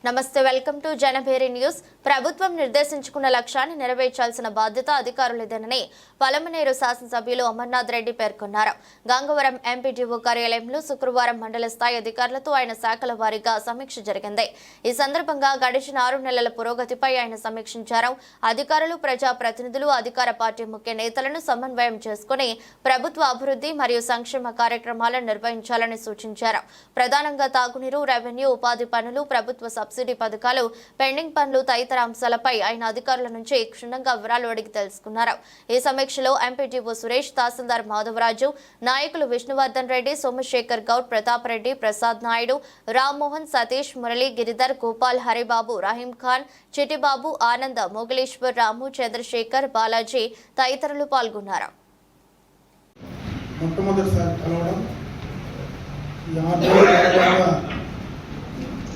నమస్తే, welcome to Janabheri news. ప్రభుత్వం నిర్దేశించుకున్న లక్ష్యాన్ని నెరవేర్చాల్సిన బాధ్యత అధికారులదేనని పలమనేరు శాసనసభ్యులు అమర్నాథ్ రెడ్డి పేర్కొన్నారు. గంగవరం ఎంపీడీఓ కార్యాలయంలో శుక్రవారం మండల స్థాయి అధికారులతో ఆయన శాఖల వారీగా సమీక్ష జరిగింది. ఈ సందర్భంగా గడిచిన 6 నెలల పురోగతిపై ఆయన సమీక్షించారు. అధికారులు, ప్రజాప్రతినిధులు, అధికార పార్టీ ముఖ్య నేతలను సమన్వయం చేసుకుని ప్రభుత్వ అభివృద్ధి మరియు సంక్షేమ కార్యక్రమాలను నిర్వహించాలని సూచించారు. ప్రధానంగా తాగునీరు, రెవెన్యూ, ఉపాధి పనులు, ప్రభుత్వ సబ్సిడీ పథకాలు, పెండింగ్ పనులు తదితర అంశాలపై ఆయన అధికారుల నుంచి క్షుణ్ణంగా వివరాలు అడిగి తెలుసుకున్నారు. ఈ సమీక్షలో ఎంపీడీఓ సురేష్, తహసీల్దార్ మాధవరాజు, నాయకులు విష్ణువర్ధన్ రెడ్డి, సోమశేఖర్ గౌడ్, ప్రతాప్ రెడ్డి, ప్రసాద్ నాయుడు, రామ్మోహన్, సతీష్, మురళి, గిరిధర్, గోపాల్, హరిబాబు, రహీం ఖాన్, చిటిబాబు, ఆనంద, మొగలేశ్వర్, రాము, చంద్రశేఖర్, బాలాజీ తదితరులు పాల్గొన్నారు.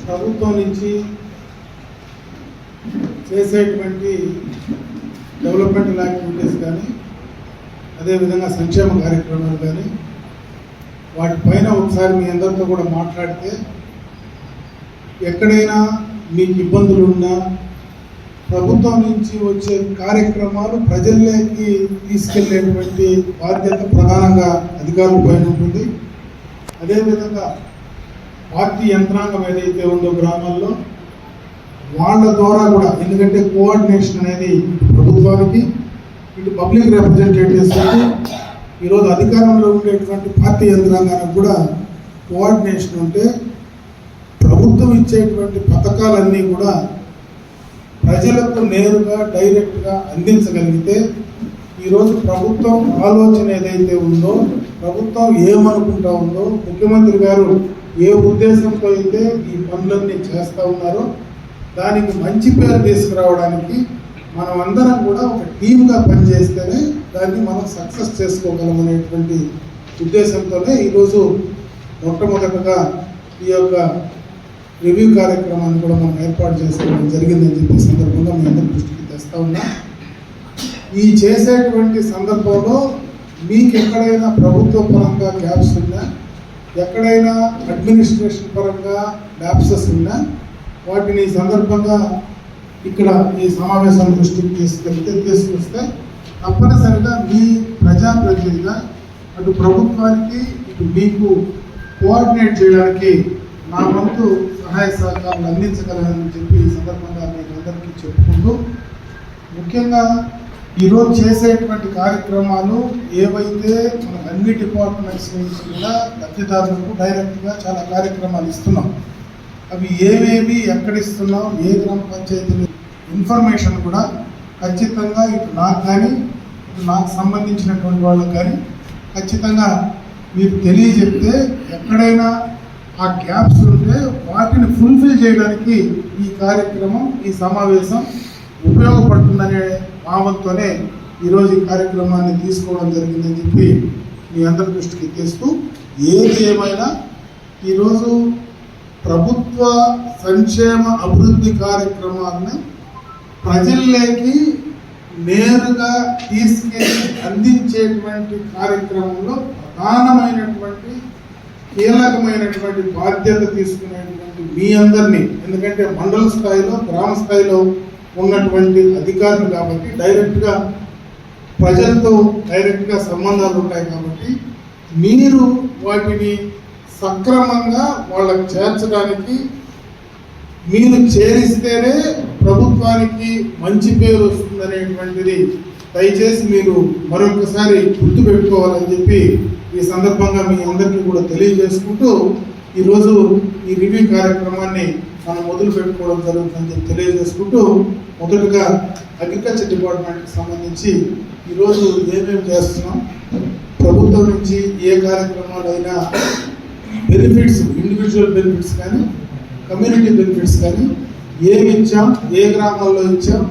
ప్రభుత్వం నుంచి చేసేటువంటి డెవలప్మెంటల్ యాక్టివిటీస్ కానీ, అదేవిధంగా సంక్షేమ కార్యక్రమాలు కానీ, వాటిపైన ఒకసారి మీ అందరితో కూడా మాట్లాడితే ఎక్కడైనా మీకు ఇబ్బందులు ఉన్నా ప్రభుత్వం నుంచి వచ్చే కార్యక్రమాలు ప్రజల్లోకి తీసుకెళ్లేటువంటి బాధ్యత ప్రధానంగా అధికారుల పైన ఉంటుంది. అదేవిధంగా పార్టీ యంత్రాంగం ఏదైతే ఉందో గ్రామాల్లో వాళ్ళ ద్వారా కూడా, ఎందుకంటే కోఆర్డినేషన్ అనేది ప్రభుత్వానికి, ఇటు పబ్లిక్ రిప్రజెంటేటివ్స్, ఈరోజు అధికారంలో ఉండేటువంటి పార్టీ యంత్రాంగానికి కూడా కోఆర్డినేషన్ ఉంటే ప్రభుత్వం ఇచ్చేటువంటి పథకాలన్నీ కూడా ప్రజలకు నేరుగా డైరెక్ట్గా అందించగలిగితే, ఈరోజు ప్రభుత్వం ఆలోచన ఏదైతే ఉందో, ప్రభుత్వం ఏమనుకుంటా ఉందో, ముఖ్యమంత్రి గారు ఏ ఉద్దేశంతో అయితే ఈ పనులన్నీ చేస్తూ ఉన్నారో దానికి మంచి పేరు తీసుకురావడానికి మనం అందరం కూడా ఒక టీమ్గా పనిచేస్తేనే దాన్ని మనం సక్సెస్ చేసుకోగలం అనేటువంటి ఉద్దేశంతోనే ఈరోజు మొట్టమొదటగా ఈ యొక్క రివ్యూ కార్యక్రమాన్ని కూడా మనం ఏర్పాటు చేసుకోవడం జరిగిందని చెప్పే సందర్భంగా మీ అందరి దృష్టికి తెస్తా ఉన్నా. ఈ చేసేటువంటి సందర్భంలో మీకు ఎక్కడైనా ప్రభుత్వ పరంగా గ్యాప్స్ ఉన్నా, ఎక్కడైనా అడ్మినిస్ట్రేషన్ పరంగా ల్యాప్సెస్ ఉన్నా వాటిని సందర్భంగా ఇక్కడ ఈ సమావేశం దృష్టికి తీసుకొస్తే తప్పనిసరిగా మీ ప్రజాప్రతినిధిగా అటు ప్రభుత్వానికి ఇటు మీకు కోఆర్డినేట్ చేయడానికి నా వంతు సహాయ సహకారాలు అందించగలనని చెప్పి ఈ సందర్భంగా మీకు అందరికీ చెప్పుకుంటూ, ముఖ్యంగా ఈరోజు చేసేటువంటి కార్యక్రమాలు ఏవైతే మన అన్ని డిపార్ట్మెంట్స్ నుంచి కూడా లబ్ధిదారులకు డైరెక్ట్గా చాలా కార్యక్రమాలు ఇస్తున్నాం. అవి ఏవేవి ఎక్కడ ఇస్తున్నాం, ఏ గ్రామ పంచాయతీలు ఇన్ఫర్మేషన్ కూడా ఖచ్చితంగా ఇటు నాకు కానీ, ఇటు నాకు సంబంధించినటువంటి వాళ్ళకి కానీ ఖచ్చితంగా మీరు తెలియజెప్తే ఎక్కడైనా ఆ గ్యాప్స్ ఉంటే వాటిని ఫుల్ఫిల్ చేయడానికి ఈ కార్యక్రమం, ఈ సమావేశం ఉపయోగపడుతుందనే భావంతోనే ఈరోజు ఈ కార్యక్రమాన్ని తీసుకోవడం జరిగిందని చెప్పి మీ అందరి దృష్టికి తెస్తూ, ఏది ఏమైనా ఈరోజు ప్రభుత్వ సంక్షేమ అభివృద్ధి కార్యక్రమాన్ని ప్రజల్లోకి నేరుగా తీసుకెళ్ళి అందించేటువంటి కార్యక్రమంలో ప్రధానమైనటువంటి కీలకమైనటువంటి బాధ్యత తీసుకునేటువంటి మీ అందరినీ, ఎందుకంటే మండల స్థాయిలో, గ్రామ స్థాయిలో ఉన్నటువంటి అధికారులు కాబట్టి డైరెక్ట్గా ప్రజలతో డైరెక్ట్గా సంబంధాలు ఉంటాయి కాబట్టి మీరు వాటిని సక్రమంగా వాళ్ళకి చేర్చడానికి మీరు చేరిస్తేనే ప్రభుత్వానికి మంచి పేరు వస్తుందనేటువంటిది దయచేసి మీరు మరొకసారి గుర్తుపెట్టుకోవాలని చెప్పి ఈ సందర్భంగా మీ అందరికీ కూడా తెలియజేసుకుంటూ ఈరోజు ఈ రివ్యూ కార్యక్రమాన్ని మనం మొదలు పెట్టుకోవడం జరుగుతుందని తెలియజేసుకుంటూ, మొదటగా అగ్రికల్చర్ డిపార్ట్మెంట్కి సంబంధించి ఈరోజు ఏమేమి చేస్తున్నాం, ప్రభుత్వం నుంచి ఏ కార్యక్రమాలైనా బెనిఫిట్స్, ఇండివిజువల్ బెనిఫిట్స్ కానీ, కమ్యూనిటీ బెనిఫిట్స్ కానీ ఏమి ఇచ్చాం, ఏ గ్రామాల్లో ఇచ్చాం,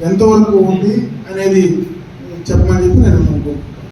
ఎంతవరకు ఉంది అనేది చెప్పమని చెప్పి నేను అనుకుంటున్నాను.